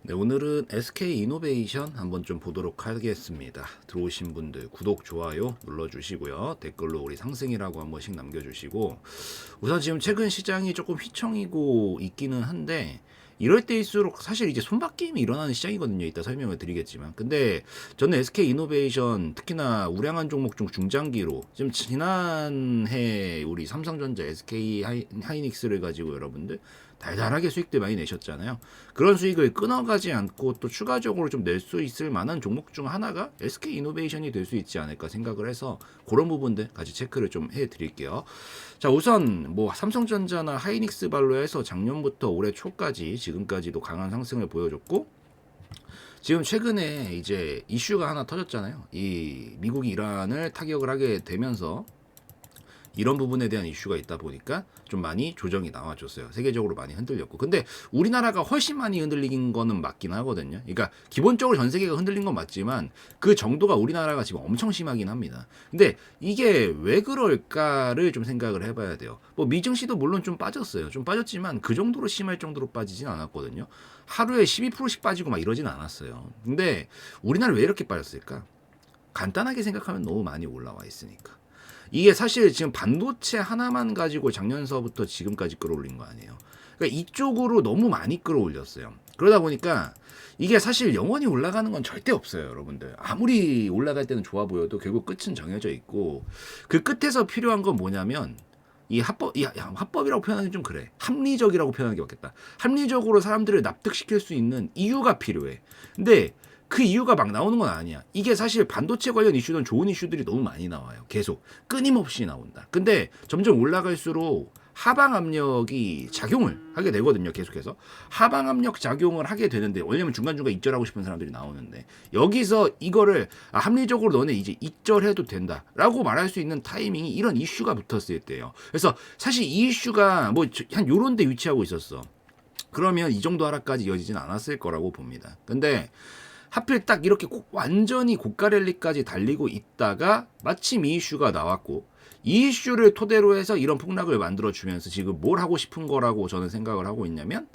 네, 오늘은 SK 이노베이션 한번 좀 보도록 하겠습니다. 들어오신 분들 구독, 좋아요 눌러주시고요. 댓글로 우리 상승이라고 한 번씩 남겨주시고, 우선 지금 최근 시장이 조금 휘청이고 있기는 한데, 이럴 때일수록 사실 이제 손바뀜이 일어나는 시장이거든요. 이따 설명을 드리겠지만. 근데 저는 SK 이노베이션 특히나 우량한 종목 중 중장기로 지금 지난해 우리 삼성전자, SK 하이닉스를 가지고 여러분들 달달하게 수익들 많이 내셨잖아요. 그런 수익을 끊어가지 않고 또 추가적으로 좀 낼 수 있을 만한 종목 중 하나가 SK 이노베이션이 될 수 있지 않을까 생각을 해서 그런 부분들 같이 체크를 좀 해드릴게요. 자, 우선 뭐 삼성전자나 하이닉스 발로 해서 작년부터 올해 초까지 지금까지도 강한 상승을 보여줬고, 지금 최근에 이제 이슈가 하나 터졌잖아요. 이 미국이 이란을 타격을 하게 되면서 이런 부분에 대한 이슈가 있다 보니까 좀 많이 조정이 나와줬어요. 세계적으로 많이 흔들렸고. 근데 우리나라가 훨씬 많이 흔들린 거는 맞긴 하거든요. 그러니까 기본적으로 전 세계가 흔들린 건 맞지만 그 정도가 우리나라가 지금 엄청 심하긴 합니다. 근데 이게 왜 그럴까를 좀 생각을 해봐야 돼요. 뭐 미증시도 물론 좀 빠졌어요. 좀 빠졌지만 그 정도로 심할 정도로 빠지진 않았거든요. 하루에 12%씩 빠지고 막 이러진 않았어요. 근데 우리나라 왜 이렇게 빠졌을까? 간단하게 생각하면 너무 많이 올라와 있으니까. 이게 사실 지금 반도체 하나만 가지고 작년서부터 지금까지 끌어올린 거 아니에요. 그러니까 이쪽으로 너무 많이 끌어올렸어요. 그러다 보니까 이게 사실 영원히 올라가는 건 절대 없어요, 여러분들. 아무리 올라갈 때는 좋아 보여도 결국 끝은 정해져 있고, 그 끝에서 필요한 건 뭐냐면 합법이라고 표현하기 좀 그래. 합리적이라고 표현하는 게 맞겠다. 합리적으로 사람들을 납득시킬 수 있는 이유가 필요해. 근데 그 이유가 막 나오는 건 아니야. 이게 사실 반도체 관련 이슈는 좋은 이슈들이 너무 많이 나와요. 계속 끊임없이 나온다. 근데 점점 올라갈수록 하방 압력이 작용을 하게 되거든요. 계속해서 하방 압력 작용을 하게 되는데, 왜냐면 중간중간 입절하고 싶은 사람들이 나오는데, 여기서 이거를 합리적으로 너네 이제 입절해도 된다라고 말할 수 있는 타이밍이 이런 이슈가 붙었을 때예요. 그래서 사실 이 이슈가 뭐 한 요런 데 위치하고 있었어. 그러면 이 정도 하락까지 이어지진 않았을 거라고 봅니다. 근데 하필 딱 이렇게 완전히 고가 랠리까지 달리고 있다가 마침 이 이슈가 나왔고, 이 이슈를 토대로 해서 이런 폭락을 만들어주면서 지금 뭘 하고 싶은 거라고 저는 생각을 하고 있냐면,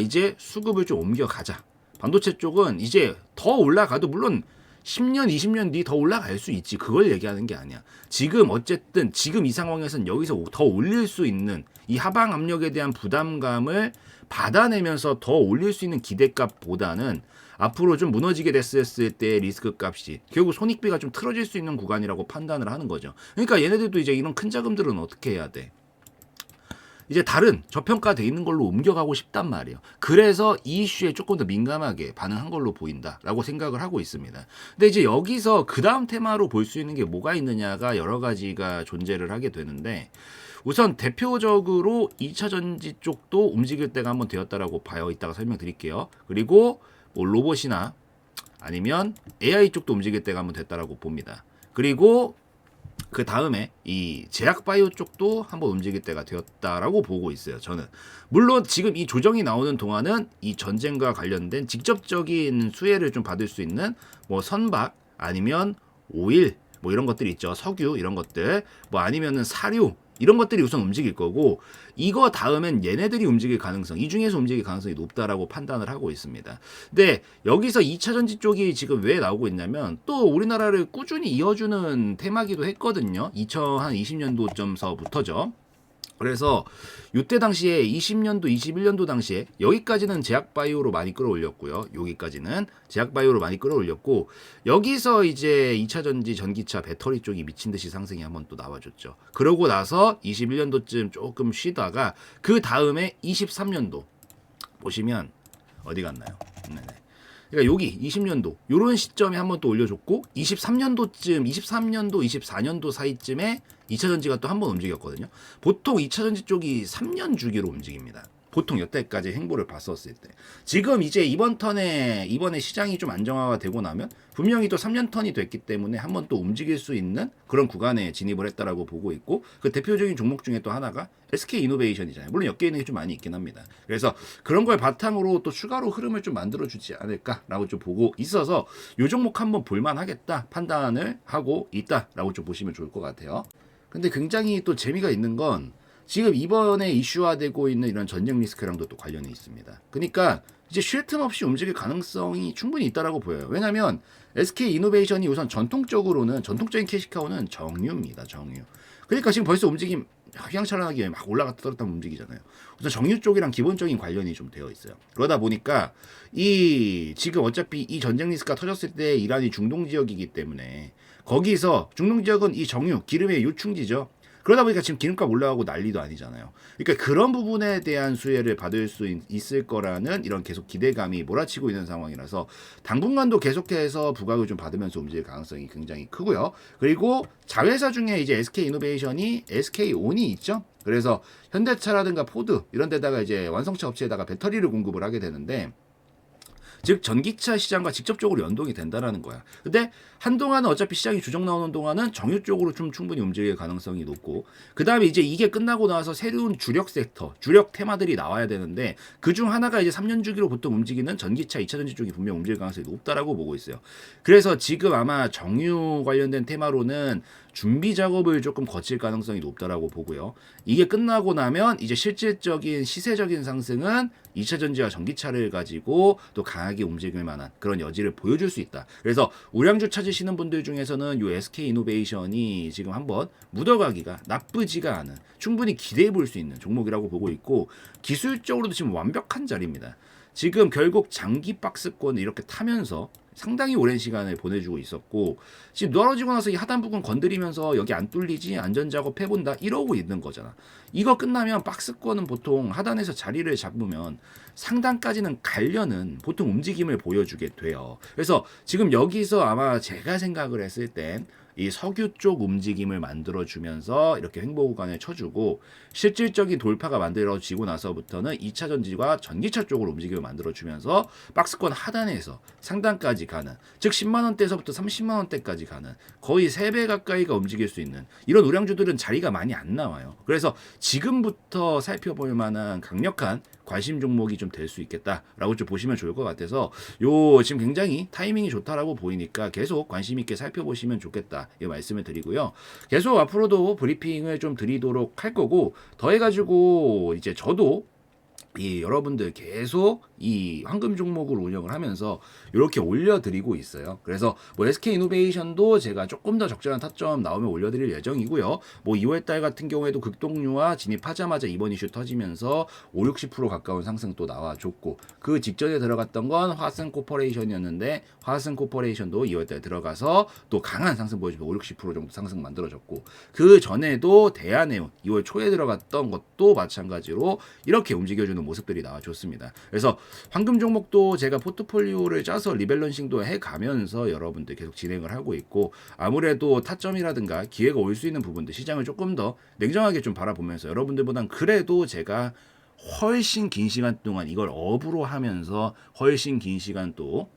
이제 수급을 좀 옮겨가자. 반도체 쪽은 이제 더 올라가도 물론 10년, 20년 뒤 더 올라갈 수 있지. 그걸 얘기하는 게 아니야. 지금 어쨌든 지금 이 상황에서는 여기서 더 올릴 수 있는 이 하방 압력에 대한 부담감을 받아내면서 더 올릴 수 있는 기대값보다는 앞으로 좀 무너지게 됐을 때 리스크 값이 결국 손익비가 좀 틀어질 수 있는 구간이라고 판단을 하는 거죠. 그러니까 얘네들도 이제 이런 큰 자금들은 어떻게 해야 돼? 이제 다른 저평가돼 있는 걸로 옮겨가고 싶단 말이에요. 그래서 이 이슈에 조금 더 민감하게 반응한 걸로 보인다라고 생각을 하고 있습니다. 근데 이제 여기서 그 다음 테마로 볼 수 있는 게 뭐가 있느냐가 여러 가지가 존재를 하게 되는데, 우선 대표적으로 2차 전지 쪽도 움직일 때가 한번 되었다라고 봐요. 이따가 설명드릴게요. 그리고 뭐 로봇이나 아니면 AI 쪽도 움직일 때가 한번 됐다라고 봅니다. 그리고 그 다음에 이 제약바이오 쪽도 한번 움직일 때가 되었다라고 보고 있어요. 저는 물론 지금 이 조정이 나오는 동안은 이 전쟁과 관련된 직접적인 수혜를 좀 받을 수 있는 뭐 선박 아니면 오일 뭐 이런 것들이 있죠. 석유 이런 것들 뭐 아니면은 사료 이런 것들이 우선 움직일 거고, 이거 다음엔 얘네들이 움직일 가능성, 이 중에서 움직일 가능성이 높다라고 판단을 하고 있습니다. 근데 여기서 2차 전지 쪽이 지금 왜 나오고 있냐면, 또 우리나라를 꾸준히 이어주는 테마기도 했거든요. 2020년도쯤서부터죠. 그래서 이때 당시에 20년도, 21년도 당시에 여기까지는 제약바이오로 많이 끌어올렸고요. 여기까지는 제약바이오로 많이 끌어올렸고, 여기서 이제 2차 전지, 전기차, 배터리 쪽이 미친 듯이 상승이 한번 또 나와줬죠. 그러고 나서 21년도쯤 조금 쉬다가 그 다음에 23년도 보시면 어디 갔나요? 네네. 그러니까 여기 20년도 요런 시점에 한번 또 올려줬고, 23년도쯤 23년도 24년도 사이쯤에 2차 전지가 또 한번 움직였거든요. 보통 2차 전지 쪽이 3년 주기로 움직입니다. 보통 여태까지 행보를 봤었을 때. 지금 이제 이번에 시장이 좀 안정화가 되고 나면 분명히 또 3년 턴이 됐기 때문에 한번 또 움직일 수 있는 그런 구간에 진입을 했다라고 보고 있고, 그 대표적인 종목 중에 또 하나가 SK 이노베이션이잖아요. 물론 엮여 있는 게 좀 많이 있긴 합니다. 그래서 그런 걸 바탕으로 또 추가로 흐름을 좀 만들어주지 않을까라고 좀 보고 있어서 이 종목 한번 볼만하겠다 판단을 하고 있다라고 좀 보시면 좋을 것 같아요. 근데 굉장히 또 재미가 있는 건, 지금 이번에 이슈화되고 있는 이런 전쟁 리스크랑도 또 관련이 있습니다. 그러니까 이제 쉴 틈 없이 움직일 가능성이 충분히 있다라고 보여요. 왜냐하면 SK 이노베이션이 우선 전통적인 캐시카우는 정유입니다. 정유. 그러니까 지금 벌써 움직임 휘황찬란하게 막 올라갔다 떨어졌다 움직이잖아요. 우선 정유 쪽이랑 기본적인 관련이 좀 되어 있어요. 그러다 보니까 이 지금 어차피 이 전쟁 리스크가 터졌을 때 이란이 중동 지역이기 때문에 거기서 중동 지역은 이 정유 기름의 요충지죠. 그러다 보니까 지금 기름값 올라가고 난리도 아니잖아요. 그러니까 그런 부분에 대한 수혜를 받을 수 있을 거라는 이런 계속 기대감이 몰아치고 있는 상황이라서 당분간도 계속해서 부각을 좀 받으면서 움직일 가능성이 굉장히 크고요. 그리고 자회사 중에 이제 SK 이노베이션이 SK온이 있죠. 그래서 현대차라든가 포드 이런 데다가 이제 완성차 업체에다가 배터리를 공급을 하게 되는데 즉 전기차 시장과 직접적으로 연동이 된다라는 거야. 근데 한동안은 어차피 시장이 주적 나오는 동안은 정유 쪽으로 좀 충분히 움직일 가능성이 높고 그다음에 이제 이게 끝나고 나서 새로운 주력 섹터, 주력 테마들이 나와야 되는데 그중 하나가 이제 3년 주기로 보통 움직이는 전기차, 2차 전지 쪽이 분명 움직일 가능성이 높다라고 보고 있어요. 그래서 지금 아마 정유 관련된 테마로는 준비 작업을 조금 거칠 가능성이 높다라고 보고요. 이게 끝나고 나면 이제 실질적인 시세적인 상승은 2차 전지와 전기차를 가지고 또 강하게 움직일 만한 그런 여지를 보여줄 수 있다. 그래서 우량주 찾으시는 분들 중에서는 이 SK 이노베이션이 지금 한번 묻어가기가 나쁘지가 않은 충분히 기대해 볼 수 있는 종목이라고 보고 있고 기술적으로도 지금 완벽한 자리입니다. 지금 결국 장기 박스권을 이렇게 타면서 상당히 오랜 시간을 보내주고 있었고 지금 떨어지고 나서 이 하단 부분 건드리면서 여기 안 뚫리지 안전작업 해본다 이러고 있는 거잖아. 이거 끝나면 박스권은 보통 하단에서 자리를 잡으면 상단까지는 가려는 보통 움직임을 보여주게 돼요. 그래서 지금 여기서 아마 제가 생각을 했을 땐 이 석유 쪽 움직임을 만들어주면서 이렇게 횡보 구간을 쳐주고 실질적인 돌파가 만들어지고 나서부터는 2차 전지와 전기차 쪽으로 움직임을 만들어주면서 박스권 하단에서 상단까지 가는 즉 10만원대에서부터 30만원대까지 가는 거의 3배 가까이가 움직일 수 있는 이런 우량주들은 자리가 많이 안 나와요. 그래서 지금부터 살펴볼 만한 강력한 관심 종목이 좀 될 수 있겠다라고 좀 보시면 좋을 것 같아서 요 지금 굉장히 타이밍이 좋다라고 보이니까 계속 관심 있게 살펴보시면 좋겠다 이 말씀을 드리고요. 계속 앞으로도 브리핑을 좀 드리도록 할 거고 더해가지고 이제 저도 이 여러분들 계속 이 황금 종목을 운영을 하면서 이렇게 올려드리고 있어요. 그래서 뭐 SK 이노베이션도 제가 조금 더 적절한 타점 나오면 올려드릴 예정이고요. 뭐 2월달 같은 경우에도 극동유화 진입하자마자 이번 이슈 터지면서 5-60% 가까운 상승 또 나와줬고 그 직전에 들어갔던 건 화승 코퍼레이션이었는데 화승 코퍼레이션도 2월달 들어가서 또 강한 상승 보여주면 5-60% 정도 상승 만들어졌고 그 전에도 대한해운 2월 초에 들어갔던 것도 마찬가지로 이렇게 움직여주는 모습들이 나와줬습니다. 그래서 황금 종목도 제가 포트폴리오를 짜서 리밸런싱도 해가면서 여러분들 계속 진행을 하고 있고 아무래도 타점이라든가 기회가 올 수 있는 부분들 시장을 조금 더 냉정하게 좀 바라보면서 여러분들보단 그래도 제가 훨씬 긴 시간 동안 이걸 업으로 하면서 훨씬 긴 시간 또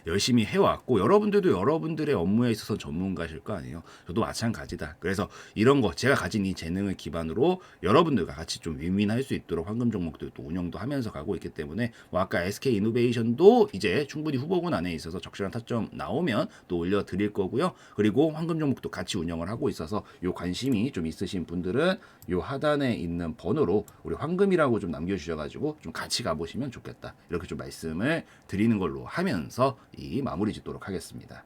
열심히 해왔고 여러분들도 여러분들의 업무에 있어서 전문가실 거 아니에요. 저도 마찬가지다. 그래서 이런 거 제가 가진 이 재능을 기반으로 여러분들과 같이 좀 윈윈할 수 있도록 황금 종목들도 운영도 하면서 가고 있기 때문에 뭐 아까 SK 이노베이션도 이제 충분히 후보군 안에 있어서 적절한 타점 나오면 또 올려드릴 거고요. 그리고 황금 종목도 같이 운영을 하고 있어서 요 관심이 좀 있으신 분들은 요 하단에 있는 번호로 우리 황금이라고 좀 남겨주셔가지고 좀 같이 가보시면 좋겠다. 이렇게 좀 말씀을 드리는 걸로 하면서 이 마무리 짓도록 하겠습니다.